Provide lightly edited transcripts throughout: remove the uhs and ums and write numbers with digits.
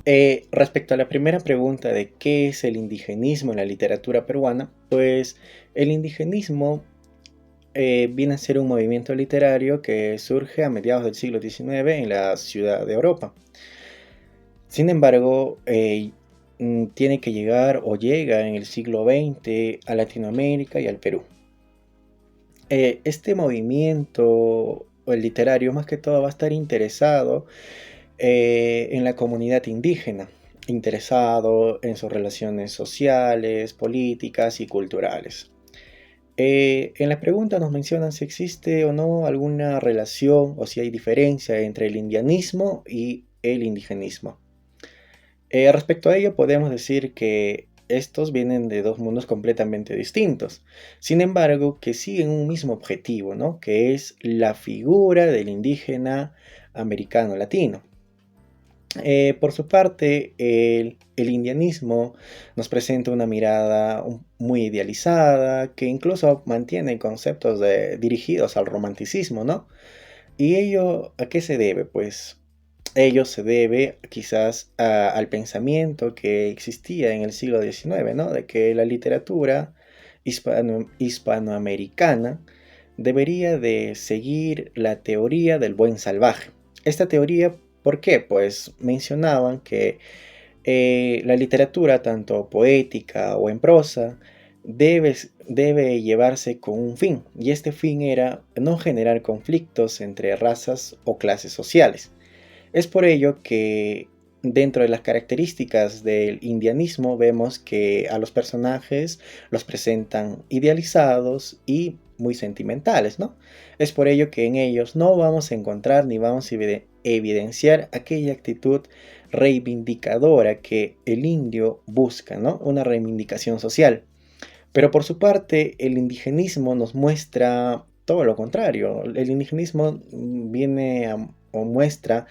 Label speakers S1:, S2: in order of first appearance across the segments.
S1: Respecto a la primera pregunta de qué es el indigenismo en la literatura peruana, pues el indigenismo viene a ser un movimiento literario que surge a mediados del siglo XIX en la ciudad de Europa. Sin embargo, tiene que llegar o llega en el siglo XX a Latinoamérica y al Perú. Este movimiento literario más que todo va a estar interesado en la comunidad indígena, interesado en sus relaciones sociales, políticas y culturales. En la pregunta nos mencionan si existe o no alguna relación o si hay diferencia entre el indianismo y el indigenismo. Respecto a ello, podemos decir que estos vienen de dos mundos completamente distintos. Sin embargo, que siguen un mismo objetivo, ¿no? Que es la figura del indígena americano latino. Por su parte, el indianismo nos presenta una mirada muy idealizada, que incluso mantiene conceptos dirigidos al romanticismo, ¿no? ¿Y ello a qué se debe? Pues ello se debe quizás al pensamiento que existía en el siglo XIX, ¿no? De que la literatura hispanoamericana debería de seguir la teoría del buen salvaje. Esta teoría, ¿por qué? Pues mencionaban que la literatura, tanto poética o en prosa, debe llevarse con un fin, y este fin era no generar conflictos entre razas o clases sociales. Es por ello que dentro de las características del indianismo vemos que a los personajes los presentan idealizados y muy sentimentales, ¿no? Es por ello que en ellos no vamos a encontrar ni vamos a evidenciar aquella actitud reivindicadora que el indio busca, ¿no? Una reivindicación social. Pero por su parte, el indigenismo nos muestra todo lo contrario. El indigenismo o muestra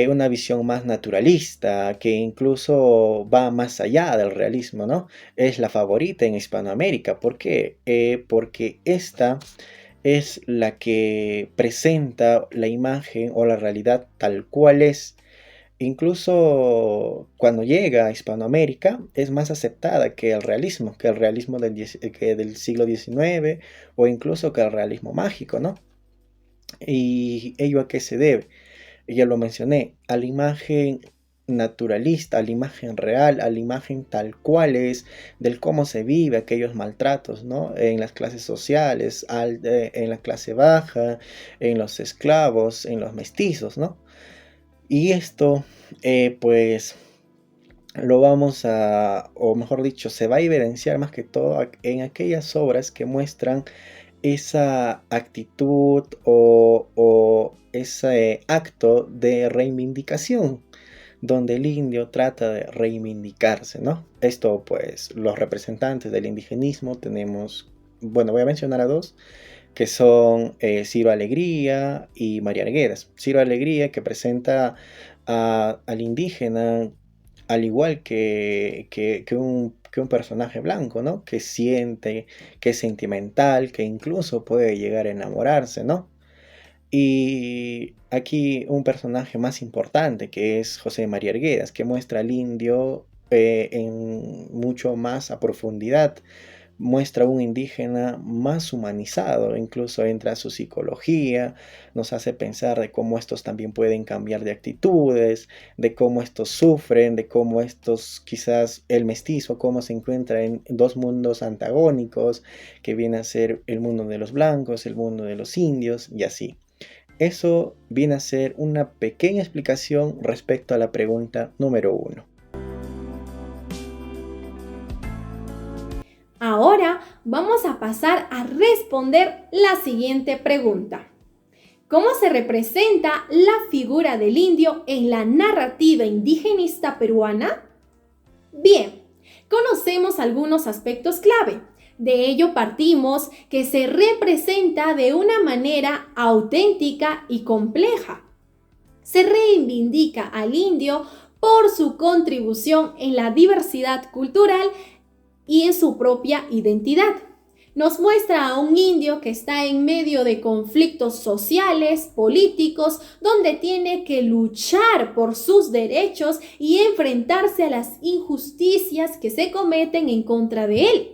S1: una visión más naturalista, que incluso va más allá del realismo, ¿no? Es la favorita en Hispanoamérica. ¿Por qué? Porque esta es la que presenta la imagen o la realidad tal cual es. Incluso cuando llega a Hispanoamérica es más aceptada que el realismo que del siglo XIX o incluso que el realismo mágico, ¿no? ¿Y ello a qué se debe? Ya lo mencioné, a la imagen naturalista, a la imagen real, a la imagen tal cual es, del cómo se vive aquellos maltratos, ¿no? En las clases sociales, en la clase baja, en los esclavos, en los mestizos, ¿no? Y esto, pues, lo vamos a, o mejor dicho, se va a evidenciar más que todo en aquellas obras que muestran esa actitud o ese acto de reivindicación, donde el indio trata de reivindicarse, ¿no? Esto, pues, los representantes del indigenismo tenemos, bueno, voy a mencionar a dos, que son Ciro Alegría y María Arguedas. Ciro Alegría, que presenta al indígena al igual que un personaje blanco, ¿no? Que siente, que es sentimental, que incluso puede llegar a enamorarse, ¿no? Y aquí un personaje más importante que es José María Arguedas, que muestra al indio en mucho más a profundidad, muestra un indígena más humanizado, incluso entra a su psicología, nos hace pensar de cómo estos también pueden cambiar de actitudes, de cómo estos sufren, de cómo estos quizás el mestizo, cómo se encuentra en dos mundos antagónicos, que viene a ser el mundo de los blancos, el mundo de los indios y así. Eso viene a ser una pequeña explicación respecto a la pregunta número uno.
S2: Ahora vamos a pasar a responder la siguiente pregunta. ¿Cómo se representa la figura del indio en la narrativa indigenista peruana? Bien, conocemos algunos aspectos clave. De ello partimos que se representa de una manera auténtica y compleja. Se reivindica al indio por su contribución en la diversidad cultural y en su propia identidad. Nos muestra a un indio que está en medio de conflictos sociales, políticos, donde tiene que luchar por sus derechos y enfrentarse a las injusticias que se cometen en contra de él.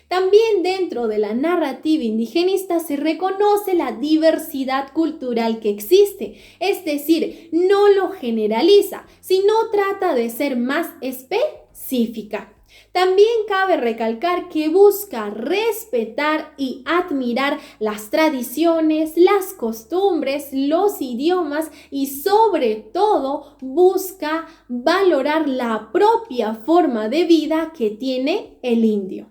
S2: También dentro de la narrativa indigenista se reconoce la diversidad cultural que existe, es decir, no lo generaliza, sino trata de ser más específica. También cabe recalcar que busca respetar y admirar las tradiciones, las costumbres, los idiomas y sobre todo busca valorar la propia forma de vida que tiene el indio.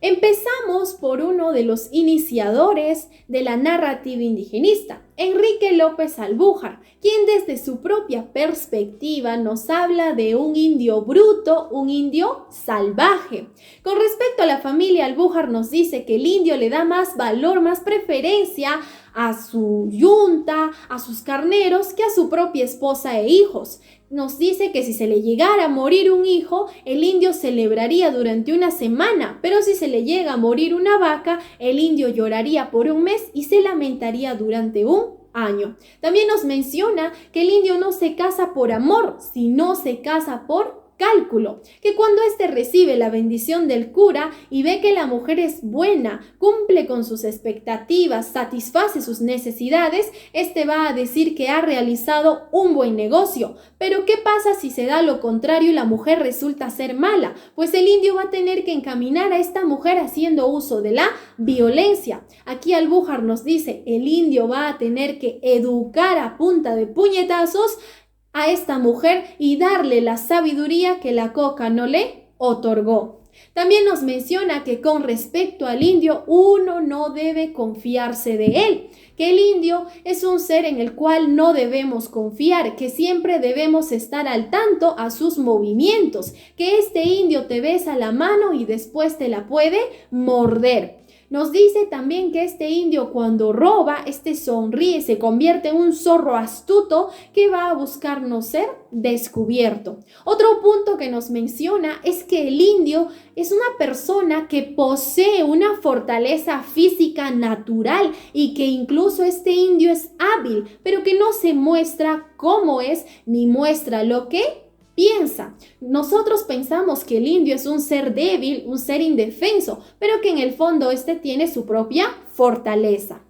S2: Empezamos por uno de los iniciadores de la narrativa indigenista, Enrique López Albújar, quien desde su propia perspectiva nos habla de un indio bruto, un indio salvaje. Con respecto a la familia, Albújar nos dice que el indio le da más valor, más preferencia a su yunta, a sus carneros, que a su propia esposa e hijos. Nos dice que si se le llegara a morir un hijo, el indio celebraría durante una semana, pero si se le llega a morir una vaca, el indio lloraría por un mes y se lamentaría durante un año. También nos menciona que el indio no se casa por amor, sino se casa por cálculo, que cuando éste recibe la bendición del cura y ve que la mujer es buena, cumple con sus expectativas, satisface sus necesidades, este va a decir que ha realizado un buen negocio. Pero ¿qué pasa si se da lo contrario y la mujer resulta ser mala? Pues el indio va a tener que encaminar a esta mujer haciendo uso de la violencia. Aquí Albújar nos dice, el indio va a tener que educar a punta de puñetazos a esta mujer y darle la sabiduría que la coca no le otorgó. También nos menciona que con respecto al indio, uno no debe confiarse de él, que el indio es un ser en el cual no debemos confiar, que siempre debemos estar al tanto a sus movimientos, que este indio te besa la mano y después te la puede morder. Nos dice también que este indio cuando roba, sonríe, se convierte en un zorro astuto que va a buscar no ser descubierto. Otro punto que nos menciona es que el indio es una persona que posee una fortaleza física natural y que incluso este indio es hábil, pero que no se muestra cómo es ni muestra lo que piensa. Nosotros pensamos que el indio es un ser débil, un ser indefenso, pero que en el fondo tiene su propia fortaleza.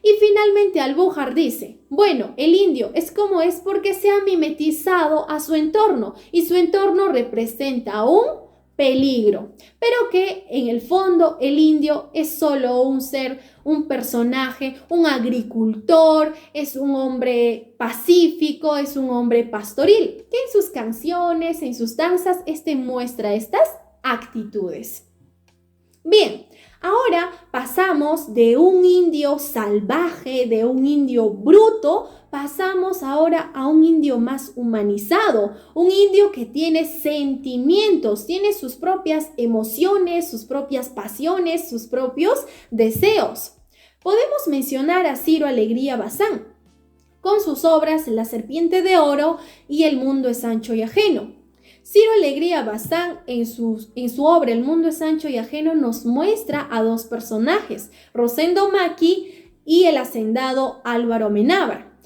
S2: Y finalmente Albújar dice, bueno, el indio es como es porque se ha mimetizado a su entorno y su entorno representa un peligro, pero que en el fondo el indio es solo un ser, un personaje, un agricultor, es un hombre pacífico, es un hombre pastoril, que en sus canciones, en sus danzas, muestra estas actitudes. Bien, ahora pasamos de un indio salvaje, de un indio bruto, pasamos ahora a un indio más humanizado, un indio que tiene sentimientos, tiene sus propias emociones, sus propias pasiones, sus propios deseos. Podemos mencionar a Ciro Alegría Bazán, con sus obras La serpiente de oro y El mundo es ancho y ajeno. Ciro Alegría Bazán, en su obra El mundo es ancho y ajeno, nos muestra a dos personajes, Rosendo Maqui y el hacendado Álvaro Amenábar.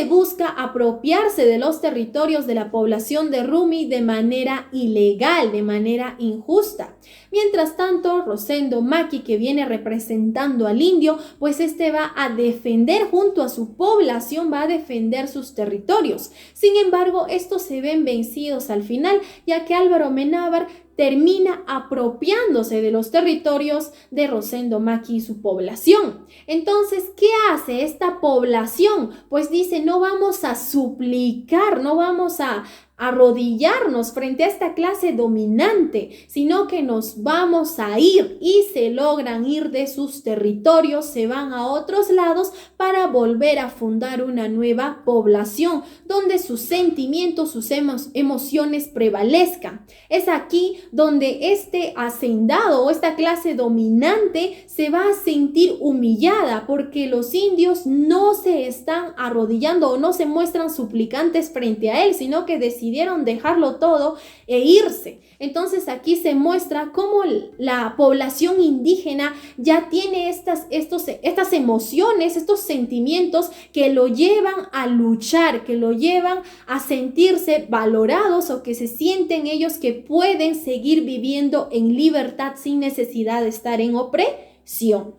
S2: Busca apropiarse de los territorios de la población de Rumi de manera ilegal, de manera injusta. Mientras tanto, Rosendo Maqui, que viene representando al indio, pues va a defender junto a su población, va a defender sus territorios. Sin embargo, estos se ven vencidos al final, ya que Álvaro Amenábar termina apropiándose de los territorios de Rosendo Maqui y su población. Entonces, ¿qué hace esta población? Pues dice, no vamos a suplicar, no vamos a arrodillarnos frente a esta clase dominante, sino que nos vamos a ir y se logran ir de sus territorios, se van a otros lados para volver a fundar una nueva población donde sus sentimientos, sus emociones prevalezcan. Es aquí donde este hacendado o esta clase dominante se va a sentir humillada porque los indios no se están arrodillando o no se muestran suplicantes frente a él, sino que decidieron decidieron dejarlo todo e irse. Entonces aquí se muestra cómo la población indígena ya tiene estas emociones, estos sentimientos que lo llevan a luchar, que lo llevan a sentirse valorados o que se sienten ellos que pueden seguir viviendo en libertad sin necesidad de estar en opresión.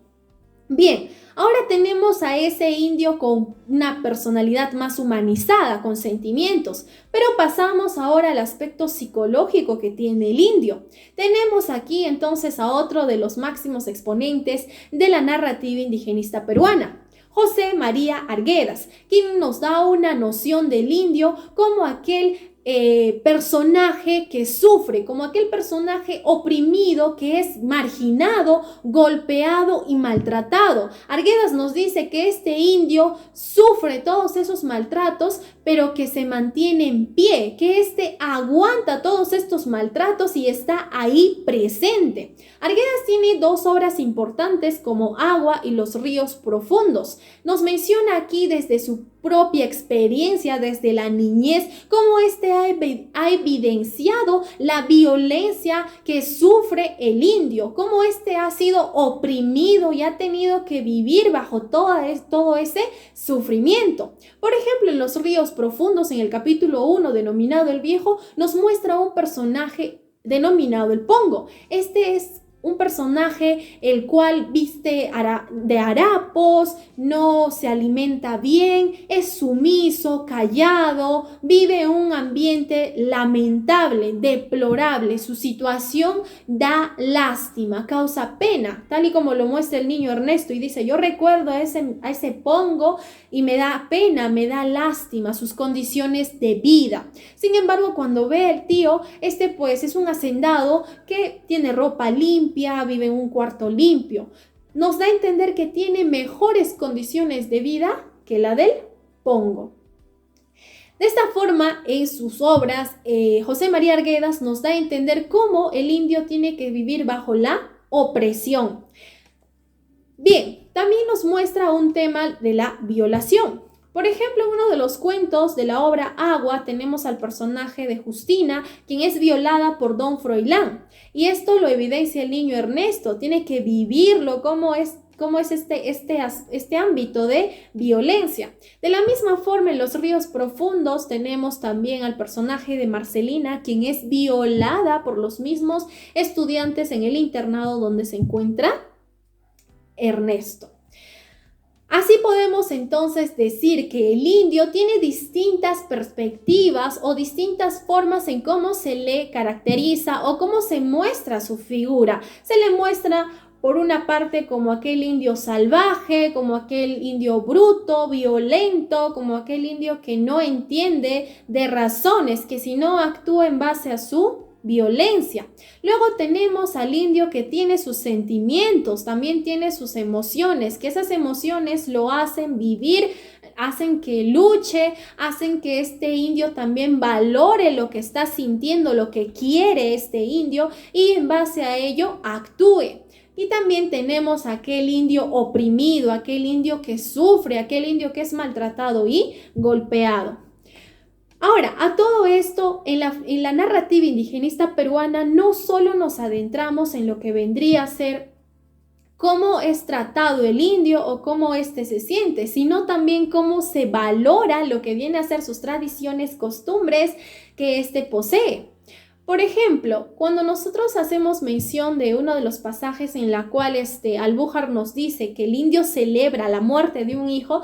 S2: Bien, ahora tenemos a ese indio con una personalidad más humanizada, con sentimientos, pero pasamos ahora al aspecto psicológico que tiene el indio. Tenemos aquí entonces a otro de los máximos exponentes de la narrativa indigenista peruana, José María Arguedas, quien nos da una noción del indio como aquel personaje que sufre, como aquel personaje oprimido que es marginado, golpeado y maltratado. Arguedas nos dice que este indio sufre todos esos maltratos, pero que se mantiene en pie, que este aguanta todos estos maltratos y está ahí presente. Arguedas tiene dos obras importantes como Agua y los ríos profundos. Nos menciona aquí desde su propia experiencia, desde la niñez, cómo ha evidenciado la violencia que sufre el indio, cómo ha sido oprimido y ha tenido que vivir bajo todo ese sufrimiento. Por ejemplo, en los ríos profundos, en el capítulo 1 denominado El Viejo, nos muestra un personaje denominado el Pongo. Este es un personaje el cual viste de harapos, no se alimenta bien, es sumiso, callado, vive en un ambiente lamentable, deplorable. Su situación da lástima, causa pena, tal y como lo muestra el niño Ernesto y dice: yo recuerdo a ese Pongo y me da pena, me da lástima sus condiciones de vida. Sin embargo, cuando ve al tío, pues es un hacendado que tiene ropa limpia, vive en un cuarto limpio. Nos da a entender que tiene mejores condiciones de vida que la del Pongo. De esta forma, en sus obras, José María Arguedas nos da a entender cómo el indio tiene que vivir bajo la opresión. Bien, también nos muestra un tema de la violación. Por ejemplo, en uno de los cuentos de la obra Agua tenemos al personaje de Justina, quien es violada por Don Froilán. Y esto lo evidencia el niño Ernesto, tiene que vivirlo, cómo es este ámbito de violencia. De la misma forma, en los ríos profundos tenemos también al personaje de Marcelina, quien es violada por los mismos estudiantes en el internado donde se encuentra Ernesto. Así podemos entonces decir que el indio tiene distintas perspectivas o distintas formas en cómo se le caracteriza o cómo se muestra su figura. Se le muestra por una parte como aquel indio salvaje, como aquel indio bruto, violento, como aquel indio que no entiende de razones, que si no actúa en base a su violencia. Luego tenemos al indio que tiene sus sentimientos, también tiene sus emociones, que esas emociones lo hacen vivir, hacen que luche, hacen que este indio también valore lo que está sintiendo, lo que quiere este indio y en base a ello actúe. Y también tenemos aquel indio oprimido, aquel indio que sufre, aquel indio que es maltratado y golpeado. Ahora, a todo esto, en la narrativa indigenista peruana no solo nos adentramos en lo que vendría a ser cómo es tratado el indio o cómo éste se siente, sino también cómo se valora lo que viene a ser sus tradiciones, costumbres que éste posee. Por ejemplo, cuando nosotros hacemos mención de uno de los pasajes en la cual Albujar nos dice que el indio celebra la muerte de un hijo,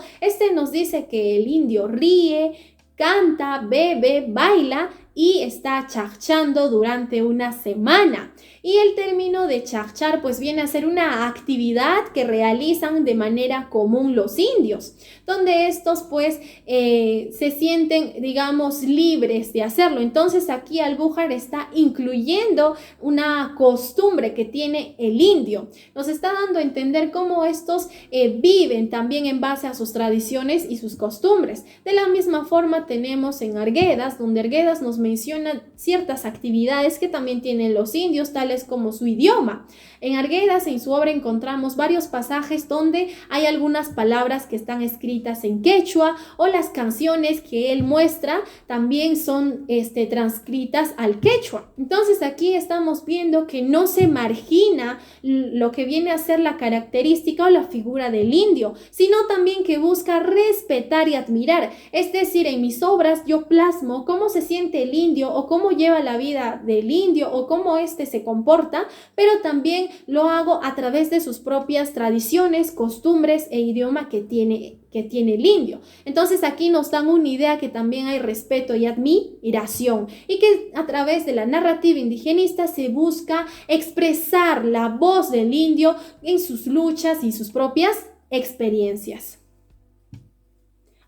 S2: nos dice que el indio ríe, canta, bebe, baila y está charchando durante una semana. Y el término de charchar pues viene a ser una actividad que realizan de manera común los indios, donde estos pues se sienten, digamos, libres de hacerlo. Entonces aquí Albujar está incluyendo una costumbre que tiene el indio. Nos está dando a entender cómo estos viven también en base a sus tradiciones y sus costumbres. De la misma forma tenemos en Arguedas, donde Arguedas nos menciona ciertas actividades que también tienen los indios, tales como su idioma. En Arguedas, en su obra, encontramos varios pasajes donde hay algunas palabras que están escritas en quechua, o las canciones que él muestra también son transcritas al quechua. Entonces aquí estamos viendo que no se margina lo que viene a ser la característica o la figura del indio, sino también que busca respetar y admirar. Es decir, en mis obras yo plasmo cómo se siente el indio o cómo lleva la vida del indio o cómo se comporta, pero también lo hago a través de sus propias tradiciones, costumbres e idioma que tiene el indio. Entonces aquí nos dan una idea que también hay respeto y admiración, y que a través de la narrativa indigenista se busca expresar la voz del indio en sus luchas y sus propias experiencias.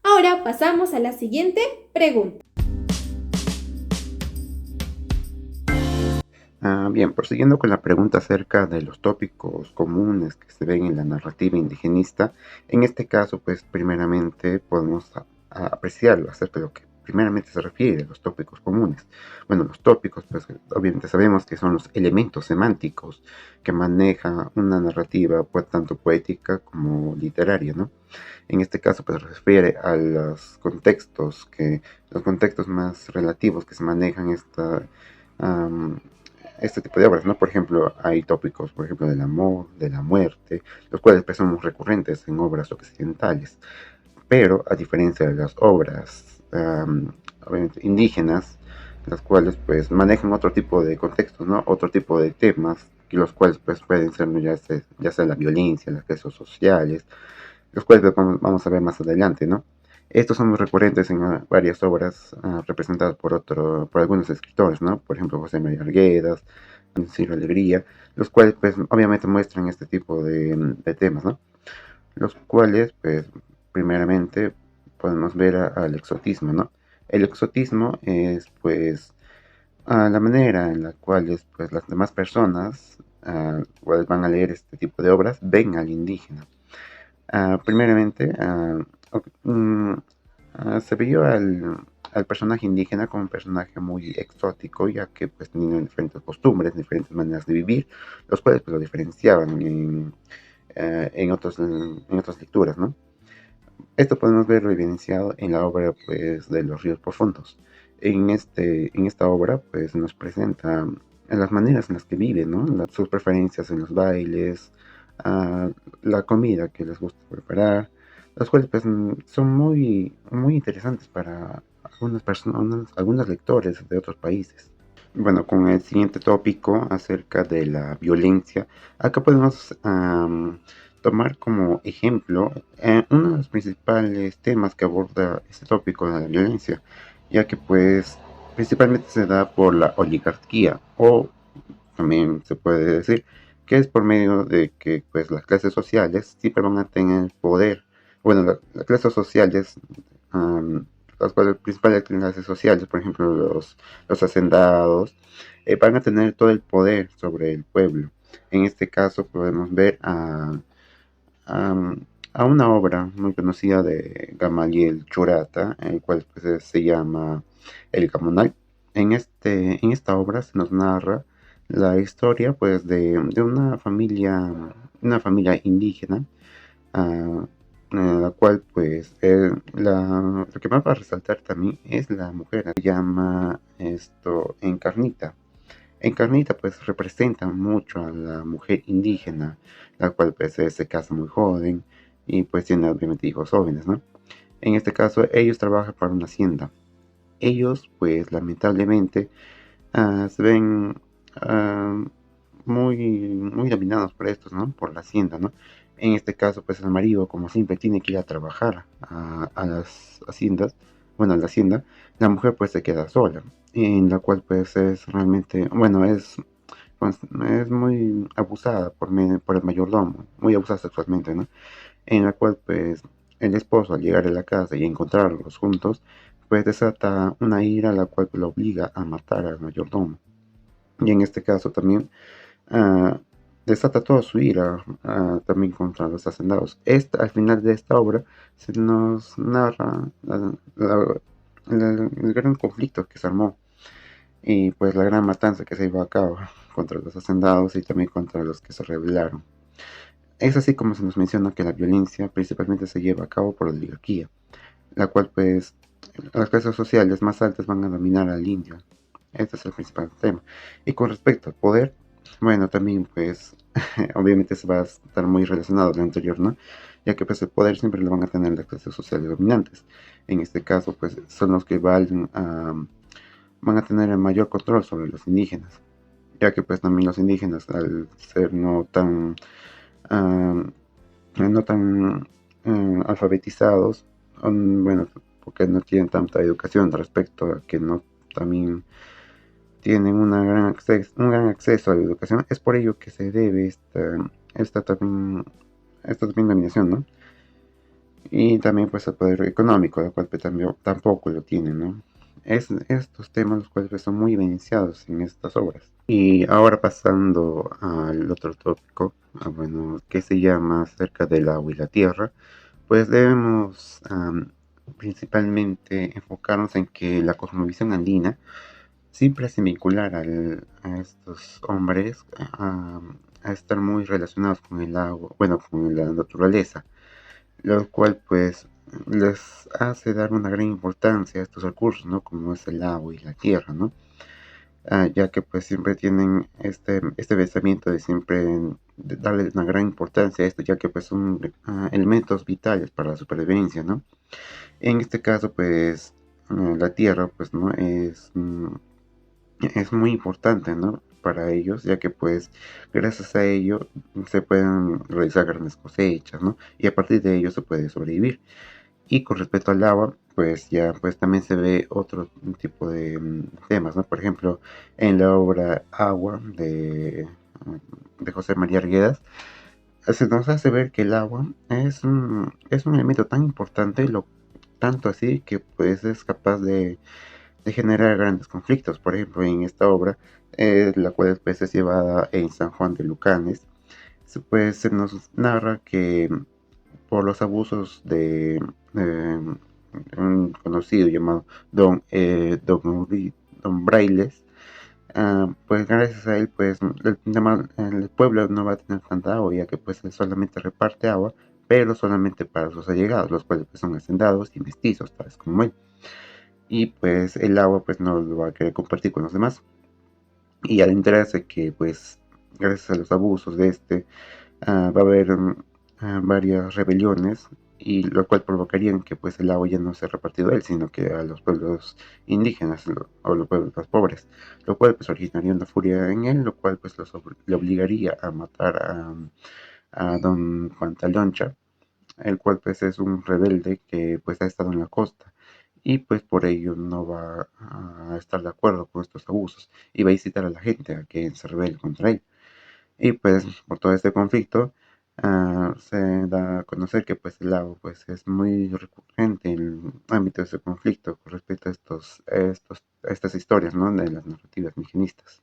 S2: Ahora pasamos a la siguiente pregunta.
S3: Bien, prosiguiendo con la pregunta acerca de los tópicos comunes que se ven en la narrativa indigenista, en este caso, pues primeramente podemos apreciarlo acerca de lo que primeramente se refiere a los tópicos comunes. Bueno, los tópicos, pues obviamente sabemos que son los elementos semánticos que maneja una narrativa, pues tanto poética como literaria, ¿no? En este caso, pues se refiere a los contextos más relativos que se manejan este tipo de obras, ¿no? Por ejemplo, hay tópicos, por ejemplo, del amor, de la muerte, los cuales pues, son recurrentes en obras occidentales, pero a diferencia de las obras obviamente indígenas, las cuales pues manejan otro tipo de contextos, ¿no? Otro tipo de temas, y los cuales pues pueden ser ya sea la violencia, las clases sociales, los cuales vamos a ver más adelante, ¿no? Estos son muy recurrentes en varias obras representadas por algunos escritores, ¿no? Por ejemplo, José María Arguedas, Ciro Alegría, los cuales, pues, obviamente muestran este tipo de temas, ¿no? Los cuales, pues, primeramente podemos ver al exotismo, ¿no? El exotismo es, pues, la manera en la cual, pues, las demás personas, cuales van a leer este tipo de obras, ven al indígena. Primeramente, se vio al personaje indígena como un personaje muy exótico, ya que pues tenía diferentes costumbres, diferentes maneras de vivir, los cuales pues, lo diferenciaban en otras lecturas, ¿no? Esto podemos verlo evidenciado en la obra pues, de Los ríos profundos. En esta obra pues, nos presenta las maneras en las que viven, ¿no? Sus preferencias en los bailes, la comida que les gusta preparar, las cuales pues, son muy, muy interesantes para algunas personas, algunos lectores de otros países. Bueno, con el siguiente tópico acerca de la violencia, acá podemos tomar como ejemplo uno de los principales temas que aborda este tópico de la violencia, ya que pues principalmente se da por la oligarquía, o también se puede decir que es por medio de que pues las clases sociales siempre van a tener poder. Bueno, las clases sociales, las principales clases sociales, por ejemplo los hacendados, van a tener todo el poder sobre el pueblo. En este caso podemos ver a una obra muy conocida de Gamaliel Churata, el cual pues, se llama El Gamonal. En esta obra se nos narra la historia pues de una familia indígena, la cual pues lo que más va a resaltar también es la mujer. Se llama esto Encarnita. Encarnita pues representa mucho a la mujer indígena, la cual pues se casa muy joven y pues tiene obviamente hijos jóvenes, ¿no? En este caso ellos trabajan para una hacienda. Ellos pues lamentablemente se ven muy, muy dominados por estos, ¿no? Por la hacienda, ¿no? En este caso, pues el marido, como siempre, tiene que ir a trabajar a las haciendas, bueno, a la hacienda, la mujer pues se queda sola, en la cual pues es realmente, bueno, pues, es muy abusada por el mayordomo, muy abusada sexualmente, ¿no? En la cual pues el esposo al llegar a la casa y encontrarlos juntos, pues desata una ira la cual lo obliga a matar al mayordomo. Y en este caso también ah, desata toda su ira también contra los hacendados. Al final de esta obra se nos narra el gran conflicto que se armó, y pues la gran matanza que se llevó a cabo contra los hacendados y también contra los que se rebelaron. Es así como se nos menciona que la violencia principalmente se lleva a cabo por la oligarquía, la cual pues las clases sociales más altas van a dominar al indio. Este es el principal tema. Y con respecto al poder, bueno, también pues obviamente se va a estar muy relacionado a lo anterior, ¿no? Ya que pues el poder siempre lo van a tener las clases sociales dominantes. En este caso pues son los que van a tener el mayor control sobre los indígenas, ya que pues también los indígenas al ser ah, no tan alfabetizados, bueno, porque no tienen tanta educación respecto a que no también tienen un gran acceso a la educación. Es por ello que se debe esta también dominación, ¿no? Y también pues el poder económico, el cual pues, también, tampoco lo tienen, ¿no? Estos temas los cuales pues, son muy evidenciados en estas obras. Y ahora pasando al otro tópico, bueno, que se llama acerca del agua y la tierra, pues debemos principalmente enfocarnos en que la cosmovisión andina siempre hace vincular a estos hombres a estar muy relacionados con el agua, bueno, con la naturaleza, lo cual pues les hace dar una gran importancia a estos recursos, ¿no? Como es el agua y la tierra, ¿no? Ya que pues siempre tienen este pensamiento de siempre de darle una gran importancia a esto, ya que pues son elementos vitales para la supervivencia, ¿no? En este caso pues la tierra pues no es muy importante, ¿no? Para ellos, ya que pues gracias a ello se pueden realizar grandes cosechas, ¿no? Y a partir de ello se puede sobrevivir. Y con respecto al agua, pues ya pues también se ve otro tipo de temas, ¿no? Por ejemplo, en la obra Agua de José María Arguedas, se nos hace ver que el agua es un elemento tan importante, tanto así que pues es capaz de generar grandes conflictos. Por ejemplo, en esta obra, la cual después es llevada en San Juan de Lucanes, pues se nos narra que por los abusos de un conocido llamado Don Brailes, pues gracias a él, pues el pueblo no va a tener tanta agua, ya que pues él solamente reparte agua, pero solamente para sus allegados, los cuales pues, son hacendados y mestizos, tales como él. Y pues el agua pues no lo va a querer compartir con los demás. Y al enterarse que pues gracias a los abusos de va a haber varias rebeliones, y lo cual provocarían que pues el agua ya no sea repartido a él, sino que a los pueblos indígenas o los pueblos más pobres, lo cual pues originaría una furia en él, lo cual pues le obligaría a matar a don Pantaloncha, el cual pues es un rebelde que pues ha estado en la costa y pues por ello no va a estar de acuerdo con estos abusos y va a incitar a la gente a que se rebele contra él. Y pues por todo este conflicto se da a conocer que pues el lago pues es muy recurrente en el ámbito de ese conflicto con respecto a estas historias, ¿no? De las narrativas indigenistas.